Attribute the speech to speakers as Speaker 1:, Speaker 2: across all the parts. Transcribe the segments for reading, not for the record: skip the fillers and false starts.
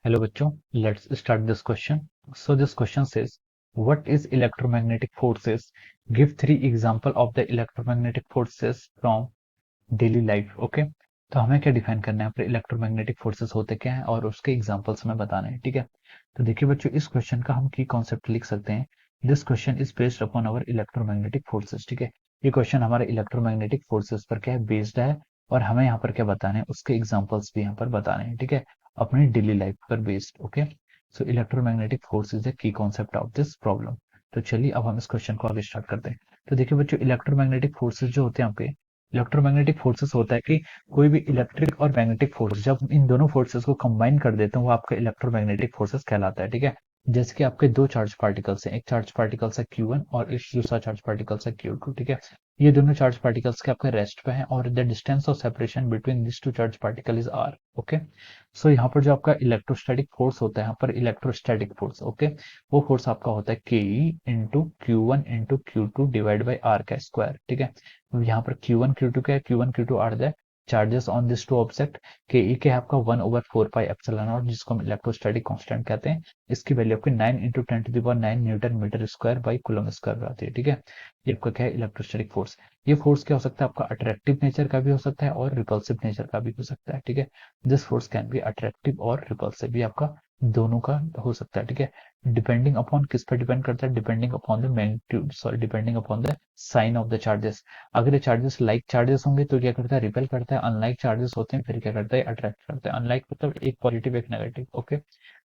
Speaker 1: Hello बच्चों, let's start this question. So this question says, what is electromagnetic forces? Give three example of the electromagnetic forces from daily life. Okay, तो हमें क्या define करना है, अपने electromagnetic forces होते क्या हैं और उसके एग्जांपल्स हमें बताने हैं। ठीक है, तो देखिए बच्चों, इस क्वेश्चन का हम की कॉन्सेप्ट लिख सकते हैं। This question is based upon our electromagnetic forces. ठीक है, ये क्वेश्चन हमारे इलेक्ट्रोमैग्नेटिक फोर्सेस पर क्या है, बेस्ड है, और हमें यहाँ पर क्या बताने हैं, उसके एग्जाम्पल्स भी यहाँ पर बताने हैं। ठीक है, अपनी डेली लाइफ पर based. Okay, so electromagnetic force is the key concept of this problem. तो चलिए अब हम इस क्वेश्चन को आगे स्टार्ट करते हैं। तो देखिए बच्चों, इलेक्ट्रोमैग्नेटिक फोर्सेस जो होते हैं यहाँ पे, इलेक्ट्रोमैग्नेटिक फोर्सेस होता है कि कोई भी इलेक्ट्रिक और मैग्नेटिक फोर्स जब इन दोनों फोर्सेस को कंबाइन कर देते हैं, वो आपका इलेक्ट्रोमैग्नेटिक फोर्सेस कहलाता है। ठीक है, जैसे कि आपके दो चार्ज पार्टिकल्स हैं, एक चार्ज पार्टिकल्स है Q1 और एक दूसरा चार्ज पार्टिकल्स है Q2। ठीक है, ये दोनों चार्ज पार्टिकल्स के आपके रेस्ट पे हैं और the distance of separation between this two charge particle is r। Okay, so यहाँ पर जो आपका इलेक्ट्रोस्टैटिक फोर्स होता है, यहाँ पर इलेक्ट्रोस्टैटिक फोर्स, ओके, वो फोर्स आपका होता है k into Q1 into Q2 divide by r का स्क्वायर। ठीक है, यहाँ पर Q1 Q2 क्या है, Q1 Q2 are the charges on this two object. के ई के आपका 1/4 पाई एप्सिलॉन नॉट, जिसको हम इलेक्ट्रोस्टैटिक कांस्टेंट कहते हैं। इसकी वैल्यू आपकी 9 into 10⁹ newton metre square by coulomb square आती है। ठीक है, ये आपका क्या है, इलेक्ट्रोस्टैटिक फोर्स। ये फोर्स क्या हो सकता है, आपका अट्रैक्टिव नेचर का भी हो सकता है और रिपल्सिव नेचर का भी हो सकता है। ठीक है, this force can be attractive और रिपल्सिव, भी आपका दोनों का हो सकता है। ठीक है, डिपेंडिंग अपॉन किस पर डिपेंड करता है, depending upon the magnitude, sorry, depending upon the sign of the charges. अगर ये चार्जेस लाइक चार्जेस होंगे तो क्या करता है, रिपेल करता है। अनलाइक चार्जेस होते हैं फिर क्या करता है, अट्रैक्ट करता है। अनलाइक मतलब एक पॉजिटिव एक negative. Okay,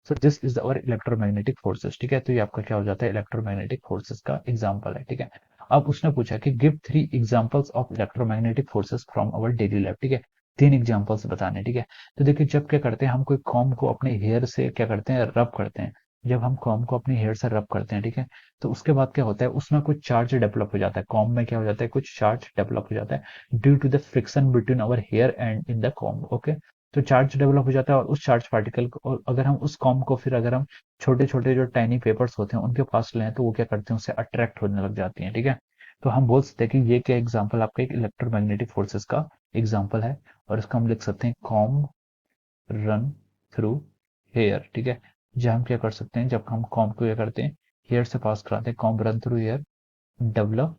Speaker 1: so this is our electromagnetic forces. ठीक है, तो ये आपका क्या हो जाता है, इलेक्ट्रोमैग्नेटिक फोर्सेस का एग्जांपल है। ठीक है, अब उसने पूछा कि give three examples of electromagnetic forces from our daily life. ठीक है, तीन एग्जांपल्स बताने। ठीक है, तो देखिए, जब क्या करते हैं, हम कोई कॉम्ब को अपने हेयर से क्या करते हैं, रब करते हैं। जब हम कॉम्ब को अपनी हेयर से रब करते हैं, ठीक है, तो उसके बाद क्या होता है, उसमें कुछ चार्ज डेवलप हो जाता है। कॉम्ब में क्या हो जाता है, कुछ चार्ज डेवलप हो जाता है due to the friction between our hair and in the comb. Okay, तो चार्ज डेवलप हो जाता है और उस चार्ज पार्टिकल को, और अगर हम उस कॉम्ब को फिर अगर हम छोटे छोटे जो टाइनी पेपर्स होते हैं उनके पास लें, तो वो क्या करते हैं, उससे अट्रैक्ट होने लग जाती हैं। ठीक है, तो हम बोल सकते हैं कि ये क्या एग्जाम्पल आपका एक इलेक्ट्रोमैग्नेटिक फोर्सेस का एग्जाम्पल है। और इसका हम लिख सकते हैं कॉम्ब रन थ्रू हेयर। ठीक है, जब हम क्या कर सकते हैं, जब हम कॉम्ब को क्या करते हैं, हेयर से पास कराते हैं, comb run through hair develop,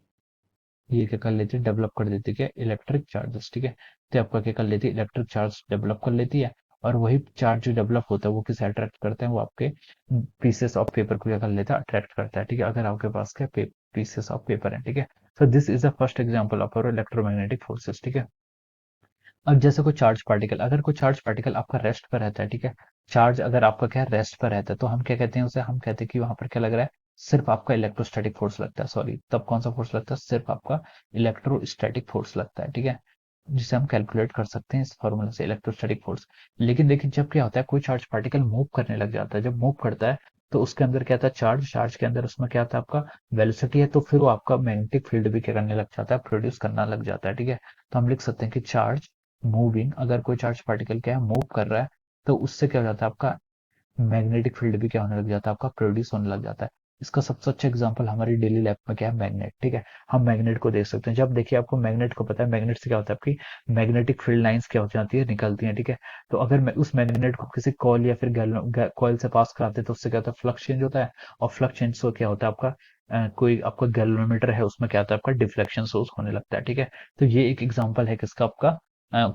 Speaker 1: ये क्या कर लेती है, डेवलप कर देती है क्या, इलेक्ट्रिक चार्जेस। ठीक है, तो आपका क्या कर लेती है, इलेक्ट्रिक चार्ज डेवलप कर लेती है। और वही चार्ज जो डेवलप होता है वो किसे अट्रैक्ट करते हैं, वो आपके पीसेस ऑफ पेपर को क्या कर लेता है, अट्रैक्ट करता है। ठीक है, अगर आपके पास क्या पीसेस ऑफ पेपर है। ठीक है, so this is the first example of our electromagnetic forces. ठीक है, अब जैसे कोई चार्ज पार्टिकल, अगर कोई चार्ज पार्टिकल आपका रेस्ट पर रहता है, ठीक है, चार्ज अगर आपका क्या रेस्ट पर रहता है, तो हम क्या कहते हैं, उसे हम कहते हैं कि वहां पर क्या लग रहा है, सिर्फ आपका इलेक्ट्रोस्टैटिक फोर्स लगता है। सॉरी, तब कौन सा फोर्स लगता है, सिर्फ आपका इलेक्ट्रोस्टैटिक फोर्स लगता है। ठीक है, जिसे हम कैलकुलेट कर सकते हैं इस फॉर्मूला से, इलेक्ट्रोस्टैटिक फोर्स। लेकिन देखिए, जब क्या होता है, कोई चार्ज पार्टिकल मूव करने लग जाता है, जब मूव करता है तो उसके अंदर क्या था, चार्ज, चार्ज के अंदर उसमें क्या था, आपका वेलोसिटी है, तो फिर वो आपका मैग्नेटिक फील्ड भी क्या करने लग जाता है, प्रोड्यूस करना लग जाता है। ठीक है, तो हम लिख सकते हैं कि चार्ज मूविंग, अगर कोई चार्ज पार्टिकल क्या है, मूव कर रहा है, तो उससे क्या हो जाता है, आपका मैग्नेटिक फील्ड भी क्या होने लग जाता है, आपका प्रोड्यूस होने लग जाता है। इसका सबसे अच्छा एग्जांपल हमारी डेली लाइफ में क्या है, मैग्नेट। ठीक है, हम मैग्नेट को देख सकते हैं। जब देखिए, आपको मैग्नेट को पता है, मैग्नेट से क्या होता है, आपकी मैग्नेटिक फील्ड लाइंस क्या हो जाती है, निकलती है। ठीक है, तो अगर मैं उस मैग्नेट को किसी कॉइल या फिर कॉइल से पास कराते हैं, तो उससे क्या होता है, फ्लक्स चेंज होता है। और फ्लक्स चेंज से क्या होता है, आपका कोई आपका गैल्वेनोमीटर है, उसमें क्या होता है, आपका डिफ्लेक्शन सोर्स होने लगता है। ठीक है, तो ये एक एग्जांपल है किसका, आपका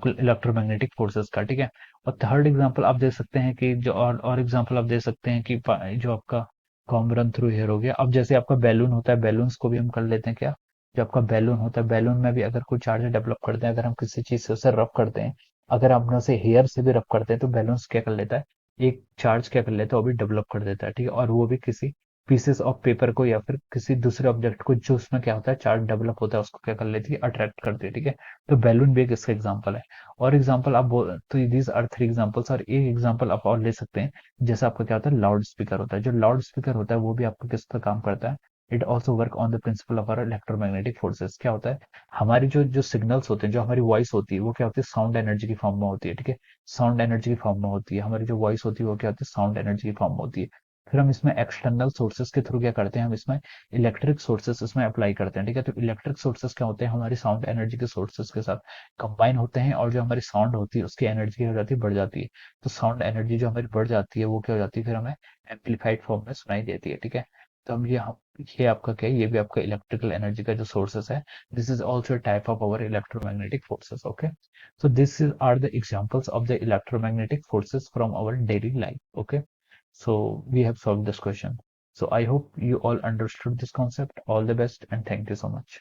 Speaker 1: इलेक्ट्रोमैग्नेटिक फोर्सेस का। ठीक है, और थर्ड एग्जांपल आप दे सकते हैं कि जो, और एग्जांपल आप दे सकते हैं कि जो आपका कॉम रन थ्रू हेयर हो गया। अब जैसे आपका बैलून होता है, बैलून्स को भी हम कर लेते हैं क्या, जो आपका बैलून होता है, बैलून में भी अगर कोई चार्ज डेवलप करते हैं, अगर हम किसी चीज से उसे रब करते हैं, अगर हम उसे हेयर से भी रब करते हैं, तो बैलून्स क्या कर लेता है, एक चार्ज क्या कर लेता है, वो भी डेवलप कर देता है। ठीक है, और वो भी किसी पीसेस ऑफ पेपर को या फिर किसी दूसरे ऑब्जेक्ट को, जो उसमें क्या होता है, चार्ज डेवलप होता है, उसको क्या कर लेती है, अट्रैक्ट करती है। ठीक है, तो बैलून भी एक इसका एग्जांपल है। और एग्जांपल आप बोल, तो दीज आर थ्री एग्जांपल्स, और एक एग्जांपल आप और ले सकते हैं। जैसे आपका क्या होता है, लाउड स्पीकर होता है। जो लाउड स्पीकर होता है वो भी आपका किस पर काम करता है, it also work on the principle of our electromagnetic forces. क्या होता है, हमारी जो जो सिग्नल्स होते हैं, जो हमारी वॉइस होती है, वो क्या होती है, साउंड एनर्जी की फॉर्म में होती है। ठीक है, साउंड एनर्जी की फॉर्म में होती है। हमारी जो वॉइस होती है वो क्या होती है, साउंड एनर्जी की फॉर्म में होती है। फिर हम इसमें एक्सटर्नल सोर्सेज के थ्रू क्या करते हैं, हम इसमें इलेक्ट्रिक सोर्सेज इसमें अप्लाई करते हैं। ठीक है, तो इलेक्ट्रिक सोर्सेज क्या होते हैं, हमारी साउंड एनर्जी के सोर्सेज के साथ कंबाइन होते हैं, और जो हमारी साउंड होती है उसकी एनर्जी हो जाती है, बढ़ जाती है। तो साउंड एनर्जी जो हमारी बढ़ जाती है वो क्या हो जाती है, फिर हमें एम्पलीफाइड फॉर्म में सुनाई देती है। ठीक है, तो हम ये आपका क्या है, ये भी आपका इलेक्ट्रिकल एनर्जी का जो सोर्सेस है। This is also type of our electromagnetic forces. Okay, so this is, are the examples of the electromagnetic forces from our daily life. Okay, so we have solved this question. So I hope you all understood this concept. All the best and thank you so much.